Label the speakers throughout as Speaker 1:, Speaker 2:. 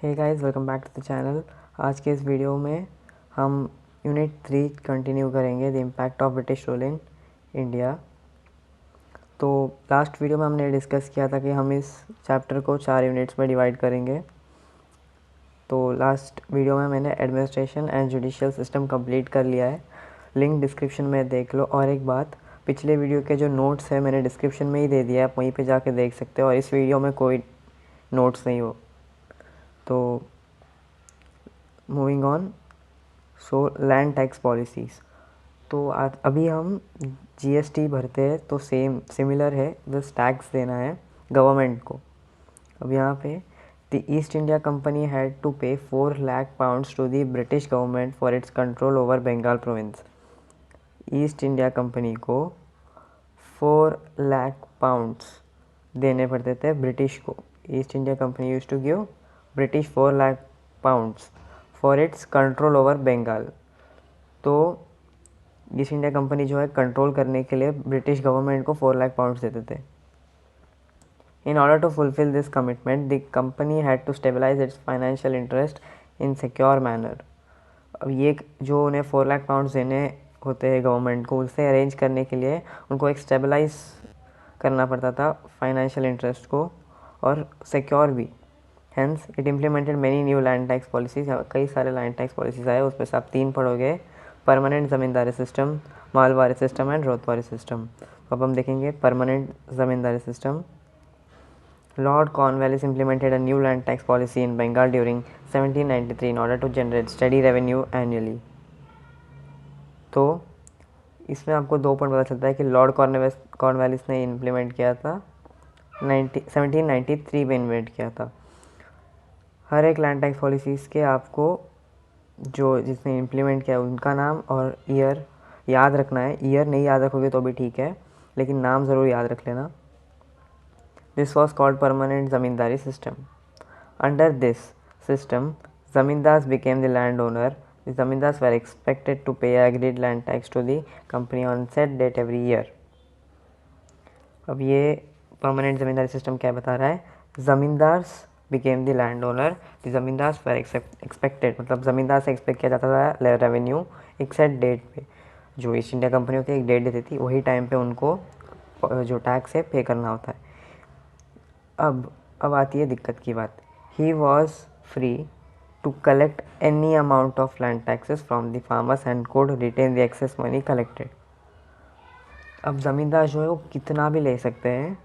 Speaker 1: Hey guys, welcome back to the channel. आज के इस वीडियो में हम यूनिट 3 कंटिन्यू करेंगे, the impact of British rule in India. तो लास्ट वीडियो में हमने डिस्कस किया था कि हम इस चैप्टर को 4 यूनिट्स में डिवाइड करेंगे। तो लास्ट वीडियो में मैंने administration and judicial system complete कर लिया है, लिंक डिस्क्रिप्शन में देख लो। और एक बात, पिछले वीडियो के जो नोट्स है मैंने डिस्क्रिप्शन में ही दे दिया है, आप वहीं पे जाके देख सकते हो। और इस वीडियो में कोई नोट्स नहीं हो। तो moving on, so land tax policies. तो आज अभी हम जीएसटी भरते हैं, तो सिमिलर है, बस टैक्स देना है गवर्नमेंट को। अब यहाँ पे the East India Company had to pay 4 lakh pounds to the British government for its control over Bengal province. East India Company को 4 लाख पाउंड्स देने पड़ते थे ब्रिटिश को। East India Company used to give British 4 lakh pounds for its control over Bengal. तो East India company जो है control करने के लिए ब्रिटिश गवर्नमेंट को 4 लाख पाउंड्स देते थे। In order to fulfil this commitment the company had to stabilise its financial interest in secure manner. अब ये जो उन्हें 4 लाख पाउंड्स देने होते हैं गवर्नमेंट को, उसे अरेंज करने के लिए उनको एक स्टेबलाइज करना पड़ता था फाइनेंशियल इंटरेस्ट को, और सिक्योर भी। Hence it implemented many new land tax policies. कई सारे लैंड टैक्स पॉलिसीज आए, उसमें से आप 3 पढ़ोगे: permanent zamindari system, Mahalwari system and Ryotwari system. अब हम देखेंगे permanent zamindari system. Lord Cornwallis implemented a new land tax policy in Bengal during 1793 in order to generate steady revenue annually। तो इसमें आपको 2 पॉइंट पता चलता है कि लॉर्ड कॉर्नवालिस ने इम्प्लीमेंट किया था 1793 में इन्वेंट किया था। हर एक लैंड टैक्स पॉलिसीज़ के आपको जो जिसने इम्प्लीमेंट किया उनका नाम और ईयर याद रखना है। ईयर नहीं याद रखोगे तो भी ठीक है, लेकिन नाम ज़रूर याद रख लेना। This was called permanent zamindari system. Under this system zamindars became the land owner. The zamindars were expected to pay agreed land tax to the company on set date every year। अब ये परमानेंट ज़मींदारी सिस्टम क्या बता रहा है? Zamindars became the land owner. The zamindars were expected, मतलब ज़मींदार से expect किया जाता था रेवेन्यू एक सेट डेट पे। जो ईस्ट इंडिया कंपनी होती है एक डेट देती थी, वही टाइम पे उनको जो टैक्स है पे करना होता है। अब आती है दिक्कत की बात। He was free to collect any amount of land taxes from the farmers and could retain the excess money collected। अब ज़मींदार जो है वो कितना भी ले सकते हैं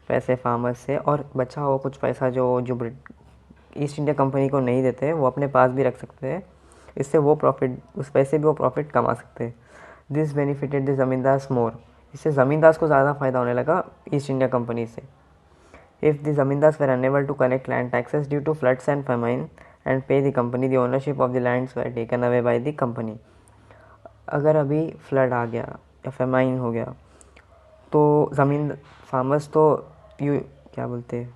Speaker 1: पैसे फार्मर्स से, और बचा हुआ कुछ पैसा जो ईस्ट इंडिया कंपनी को नहीं देते वो अपने पास भी रख सकते हैं। इससे वो प्रॉफिट, उस पैसे भी वो प्रॉफिट कमा सकते हैं। This benefited the zamindars more. इससे ज़मींदार्स को ज़्यादा फ़ायदा होने लगा ईस्ट इंडिया कंपनी से। If the zamindars were unable to collect land taxes due to floods and famine and pay the company, the ownership of the lands were taken away by the company। अगर अभी flood आ गया या famine हो गया तो ज़मीन farmers तो क्या बोलते हैं,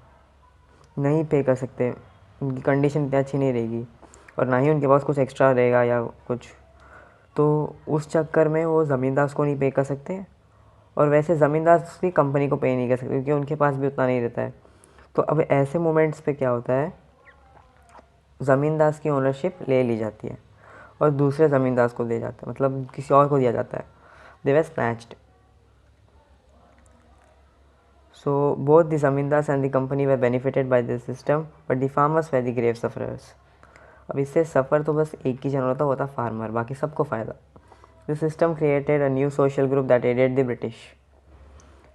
Speaker 1: नहीं पे कर सकते, उनकी कंडीशन इतनी अच्छी नहीं रहेगी और ना ही उनके पास कुछ एक्स्ट्रा रहेगा या कुछ। तो उस चक्कर में वो ज़मींदार को नहीं पे कर सकते, और वैसे ज़मींदार भी कंपनी को पे नहीं कर सकते क्योंकि उनके पास भी उतना नहीं रहता है। तो अब ऐसे मोमेंट्स पे क्या होता है, ज़मींदार की ओनरशिप ले ली जाती है और दूसरे ज़मींदार को दे जाता है, मतलब किसी और को दिया जाता है। They were snatched. So both the zamindars and the company were benefited by this system, but the farmers were the grave sufferers. अब इससे सफ़र तो बस एक ही जन होता, वो था फार्मर, बाकी सबको फ़ायदा। This system created a new social group that added the British.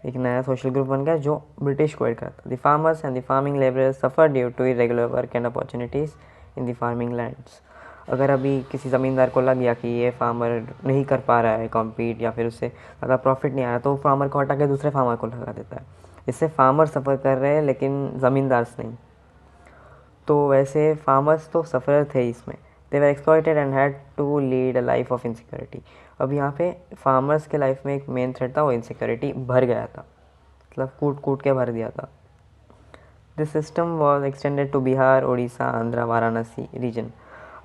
Speaker 1: एक नया सोशल ग्रुप बन गया जो ब्रिटिश को एड करता। The farmers and the farming labourers suffer due to irregular work and opportunities in the farming lands. अगर अभी किसी ज़मींदार को लग गया कि ये फार्मर नहीं कर पा रहा है कॉम्पीट, या फिर उससे ज़्यादा प्रॉफिट नहीं आ रहा, तो वो फार्मर को हटा के दूसरे फार्मर को लगा देता है। इससे फार्मर सफ़र कर रहे हैं लेकिन ज़मींदार नहीं। तो वैसे फार्मर्स तो सफ़र थे इसमें। They were exploited and had to lead a life of insecurity. अब यहाँ पे फार्मर्स के लाइफ में एक मेन थ्रेट था, वो इनसिक्योरिटी भर गया था, मतलब कूट कूट के भर दिया था। This system was extended to Bihar, Orissa, Andhra, Varanasi region.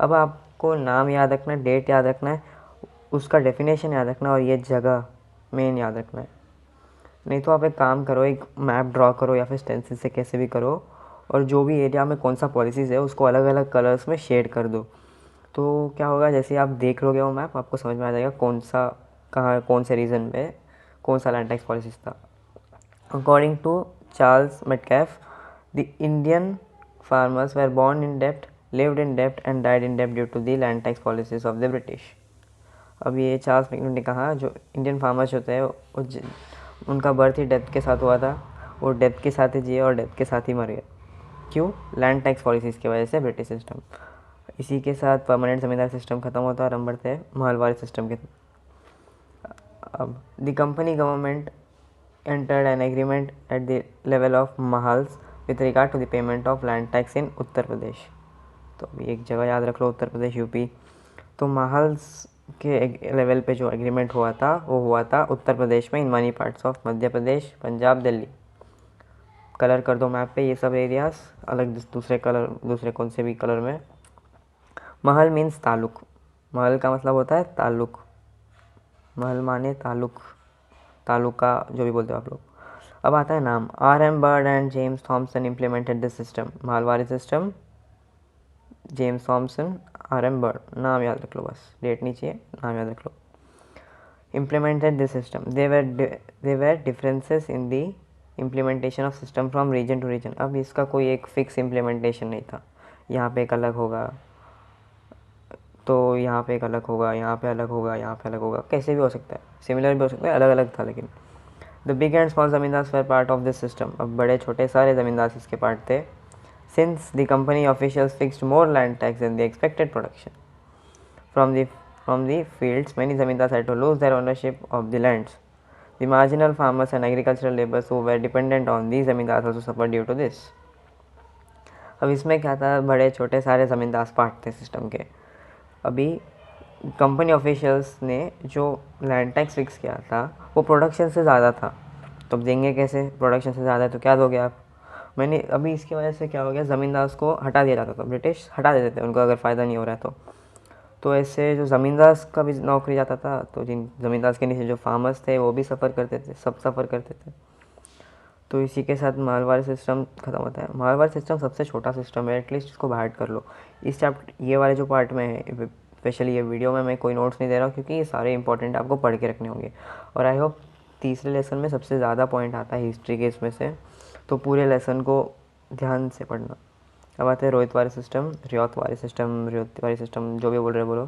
Speaker 1: अब आपको नाम याद रखना है, डेट याद रखना है, उसका डेफिनेशन याद रखना है और ये जगह मेन याद रखना है। नहीं तो आप एक काम करो, एक मैप ड्रॉ करो या फिर स्टेंसिल से कैसे भी करो, और जो भी एरिया में कौन सा पॉलिसीज़ है उसको अलग अलग कलर्स में शेड कर दो। तो क्या होगा, जैसे आप देख लोगे वो मैप, आपको समझ में आ जाएगा कौन सा कहाँ कौन से रीजन में कौन सा लैंड टैक्स पॉलिसीज था। According to Charles मेटकैफ, the Indian farmers where born in dept, lived in dept and died in dept due to the land tax policies of the British. अब ये चार्ल्स मेटकैफ ने कहा जो Indian farmers होते हैं उनका birth ही death के साथ हुआ था, वो डेथ के साथ ही जिए और डेथ के साथ ही मर गए। क्यों? लैंड टैक्स पॉलिसीज़ की वजह से, ब्रिटिश सिस्टम। इसी के साथ परमानेंट ज़मींदार सिस्टम खत्म होता है और हम बढ़ते हैं महलवारी सिस्टम के। अब the company government entered an agreement at the level of महल्स with regard to the payment of land tax in Uttar Pradesh. तो अभी एक जगह याद रख लो, उत्तर प्रदेश यूपी। तो महल्स के लेवल पे जो एग्रीमेंट हुआ था वो हुआ था उत्तर प्रदेश में, in money parts of Madhya Pradesh, Punjab, Delhi. Colour कर दो मैप पे ये सब एरियाज अलग, दूसरे कलर, दूसरे कौन से भी कलर में। महल मीन्स तालुक, महल का मतलब होता है तालुक, महल माने तालुक, तालुका जो भी बोलते हो आप लोग। अब आता है नाम। R.M. Bird and James Thompson implemented this system, Mahalwari system, James Thompson, R.M. Bird. नाम याद रख लो बस, डेट नहीं चाहिए, नाम याद रख लो। implemented this system, they were differences in the implementation of system from region to region। अब इसका कोई एक फिक्स इम्प्लीमेंटेशन नहीं था, यहाँ पे एक अलग होगा तो यहाँ पे एक अलग होगा, यहाँ पे अलग होगा, यहाँ पे अलग होगा, कैसे भी हो सकता है, सिमिलर भी हो सकता है, अलग अलग था। लेकिन the big and small zamindars were part of this system, अब बड़े छोटे सारे जमींदार इसके पार्ट थे। Since the company officials fixed more land tax than the expected production from the fields, many zamindars had to lose their ownership of the lands. The marginal farmers and agricultural laborers who were dependent on these zamindars also suffered due to this। अब इसमें क्या था, बड़े छोटे सारे ज़मींदार part थे system के। अभी कंपनी ऑफिशियल्स ने जो लैंड टैक्स फिक्स किया था वो प्रोडक्शन से ज़्यादा था, तो अब देंगे कैसे, प्रोडक्शन से ज़्यादा है तो क्या दोगे आप। मैंने अभी इसकी वजह से क्या हो गया, ज़मींदार को हटा दिया जाता था, ब्रिटिश हटा देते थे उनको अगर फ़ायदा नहीं हो रहा है तो ऐसे जो ज़मींदार का भी नौकरी जाता था, तो जिन ज़मींदार के नीचे जो फार्मर्स थे वो भी सफ़र करते थे, सब सफ़र करते थे। तो इसी के साथ महलवारी सिस्टम ख़त्म होता है। महलवारी सिस्टम सबसे छोटा सिस्टम है, एटलीस्ट इसको बाहर कर लो। इस चैप्टर ये वाले जो पार्ट में है, स्पेशली ये वीडियो में मैं कोई नोट्स नहीं दे रहा हूँ क्योंकि ये सारे इंपॉर्टेंट आपको पढ़ के रखने होंगे। और आई होप तीसरे लेसन में सबसे ज़्यादा पॉइंट आता है हिस्ट्री के इसमें से, तो पूरे लेसन को ध्यान से पढ़ना। अब आते हैं रोहितवारी सिस्टम, रियातवारी सिस्टम जो भी बोल रहे बोलो।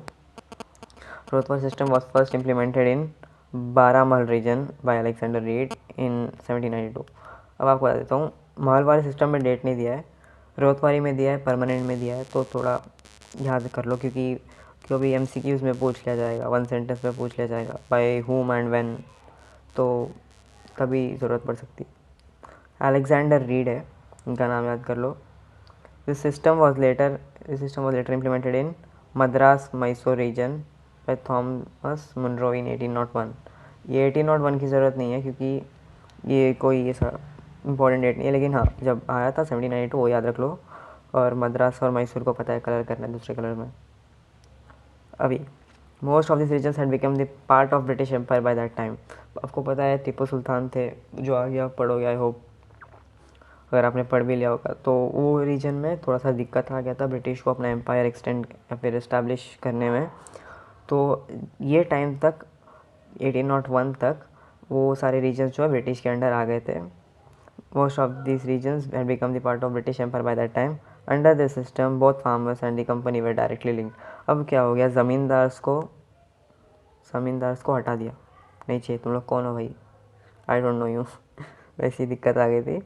Speaker 1: Ryotwari system was first implemented in Baramahal region by Alexander Read in 1792। अब आपको बता देता हूँ, महलवारी सिस्टम में डेट नहीं दिया है, रोहितवारी में दिया है, परमानेंट में दिया है, तो थोड़ा याद कर लो क्योंकि कभी MCQs में पूछ लिया जाएगा, वन सेंटेंस में पूछ लिया जाएगा, बाय हुम एंड व्हेन, तो तभी ज़रूरत पड़ सकती है। अलेक्जेंडर रीड है, इनका नाम याद कर लो। This system was later implemented in Madras Mysore region by Thomas Munro in 1801। ये 1801 की ज़रूरत नहीं है क्योंकि ये कोई ऐसा इंपॉर्टेंट डेट नहीं है, लेकिन हाँ जब आया था 1792 वो याद रख लो। और मद्रास और मैसूर को पता है कलर करना है दूसरे कलर में। अभी most of this regions had become the part of British empire by that time. आपको पता है टिप्पू सुल्तान थे, जो आगे आप पढ़ोगे आई होप, अगर आपने पढ़ भी लिया होगा। तो वो रीजन में थोड़ा सा दिक्कत आ गया था ब्रिटिश को अपना एम्पायर एक्सटेंड या फिर इस्टेब्लिश करने में। तो ये टाइम तक 1801 तक वो सारे रीजन्स जो है ब्रिटिश के अंडर आ गए थे। Most of this regions had become the part of British empire by that time. Under this system both farmers and the company were directly linked. अब क्या हो गया, ज़मींदार्स को हटा दिया, नहीं चाहिए, तुम लोग कौन हो भाई, आई डोंट नो यू वैसी दिक्कत आ गई थी।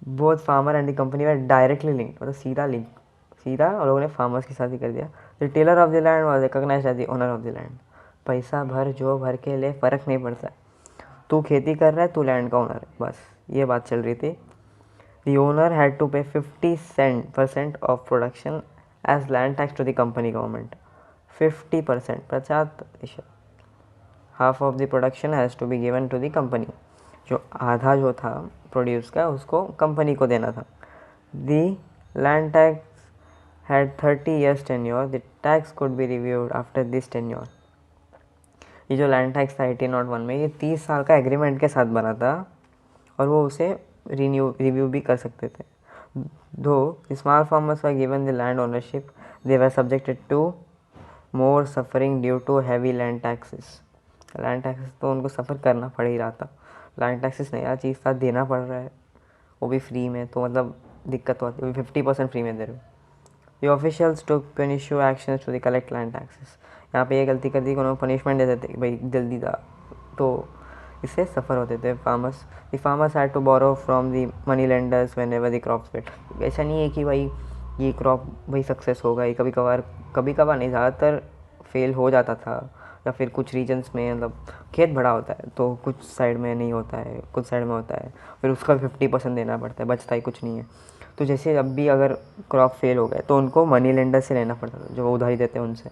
Speaker 1: Both farmer and the company were directly linked, मतलब सीधा और लोगों ने फार्मर्स के साथ ही कर दिया। The tiller of the land was recognised as the owner of the land. पैसा भर जो भर के ले, फ़र्क नहीं पड़ता है, तू खेती कर रहा है, तू लैंड का ओनर है, बस ये बात चल रही थी। The owner had to pay 50% of production as land tax to the company government. 50%, 50%। Half of the production has to be given to the company, जो आधा जो था प्रोड्यूस का उसको कंपनी को देना था। The land tax had 30 years tenure, the tax could be reviewed after this tenure. ये जो लैंड टैक्स था 1801 में, ये 30 साल का एग्रीमेंट के साथ बना था और वो उसे रिव्यू भी कर सकते थे। Though the small farmers were given the land ownership, they were subjected to more suffering due to heavy land taxes. Land taxes तो उनको सफ़र करना पड़ ही रहा था. लैंड टैक्सेस नया चीज़ था, देना पड़ रहा है, वो भी फ्री में, तो मतलब दिक्कत तो आती है. 50% फ्री में दे रहे हो. The officials took punitive actions to collect land taxes. यहाँ पे ये गलती कर दी कि उन्होंने पनिशमेंट दे देते कि भाई जल्दी दा, तो इससे सफ़र होते थे farmers. The farmers had to borrow from the money lenders whenever the crops fail. ऐसा नहीं है कि भाई ये क्रॉप भाई सक्सेस होगा, ये कभी कभार नहीं, ज़्यादातर फेल हो जाता था. या फिर कुछ रीजन्स में मतलब खेत बड़ा होता है तो कुछ साइड में नहीं होता है, कुछ साइड में होता है, फिर उसका 50% देना पड़ता है, बचता ही कुछ नहीं है. तो जैसे अब भी अगर क्रॉप फेल हो गए तो उनको मनी लेंडर से लेना पड़ता था, जो वो उधारी देते हैं उनसे.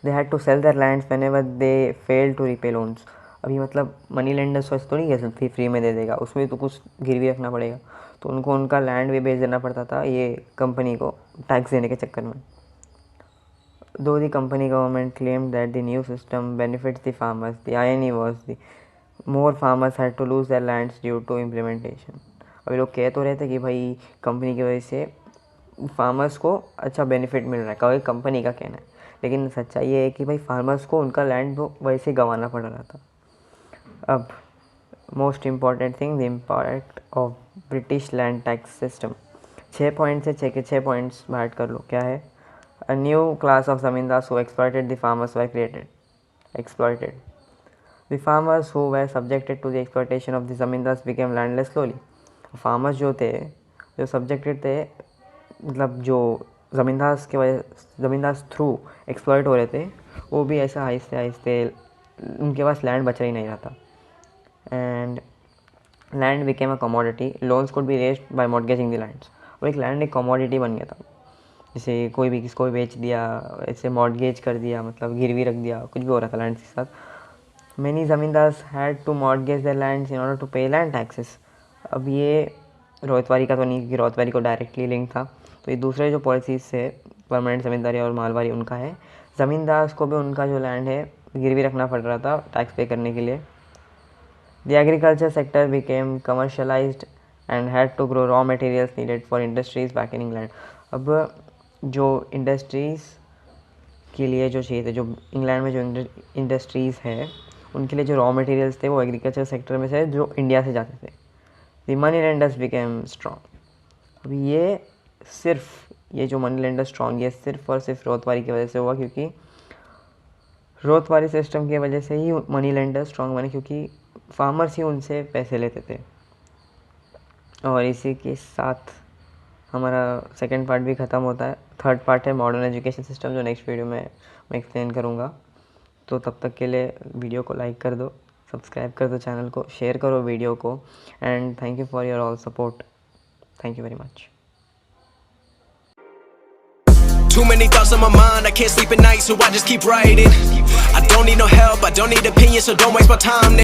Speaker 1: They had to sell their lands whenever they fail to repay loans. अभी मतलब मनी लेंडर्स वैसे तो नहीं कह फ्री में दे देगा, उसमें तो कुछ गिरवी रखना पड़ेगा, तो उनको उनका लैंड भी बेच देना पड़ता था ये कंपनी को टैक्स देने के चक्कर में. Though the company government claimed that the new system benefits the farmers, the irony was the more farmers had to lose their lands due to implementation. अभी लोग कह तो रहे थे कि भाई कंपनी की वजह से फार्मर्स को अच्छा बेनिफिट मिल रहा है, कंपनी का कहना है, लेकिन सच्चाई ये है कि भाई फार्मर्स को उनका लैंड वो वैसे गंवाना पड़ रहा था. अब most important thing, the impact of British land tax system. 6 point से 6 के 6 पॉइंट्स बांट कर लो. क्या है? A new class of zamindars who exploited the farmers were created. Exploited. The farmers who were subjected to the exploitation of the zamindars became landless slowly. Farmers जो थे, जो subjected थे, मतलब जो ज़मींदार्स थ्रू एक्सप्लॉइट हो रहे थे, वो भी ऐसा आहिस्ते आहिस्ते उनके पास लैंड बच ही नहीं रहा था. And land became a commodity. Loans could be raised by mortgaging the lands. और एक लैंड एक कमोडिटी बन गया था. जैसे कोई भी किसको भी बेच दिया, ऐसे मॉर्गेज कर दिया, मतलब गिरवी रख दिया, कुछ भी हो रहा था लैंड के साथ. Many zamindars had to mortgage their lands in order to pay land taxes. अब ये रोहतवारी का तो नहीं, क्योंकि रोहतवारी को डायरेक्टली लिंक था, तो ये दूसरे जो पॉलिसीज से परमानेंट ज़मींदारी और मालवारी उनका है. ज़मींदार्स को भी उनका जो लैंड है गिरवी रखना पड़ रहा था टैक्स पे करने के लिए. The agriculture sector became commercialised and had to grow raw materials needed for industries back in England. अब जो इंडस्ट्रीज़ के लिए जो चाहिए थे, जो इंग्लैंड में जो इंडस्ट्रीज़ है उनके लिए जो रॉ मटेरियल्स थे वो एग्रीकल्चर सेक्टर में से जो इंडिया से जाते थे. The money lenders became strong. अभी ये जो मनी लेंडर स्ट्रॉन्ग, ये सिर्फ और सिर्फ रोहतवारी की वजह से हुआ, क्योंकि रोहतवारी सिस्टम की वजह से ही मनी लेंडर स्ट्रॉन्ग बने, क्योंकि फार्मर्स ही उनसे पैसे लेते थे. और इसी के साथ हमारा सेकंड पार्ट भी ख़त्म होता है. थर्ड पार्ट है मॉडर्न एजुकेशन सिस्टम, जो नेक्स्ट वीडियो में मैं एक्सप्लेन करूँगा. तो तब तक के लिए वीडियो को लाइक कर दो, सब्सक्राइब कर दो चैनल को, शेयर करो वीडियो को, and thank you for your all support. Thank you very much.
Speaker 2: Too many thoughts on my mind, I can't sleep at night, so I just keep writing. I don't need no help, I don't need opinions, so don't waste my time.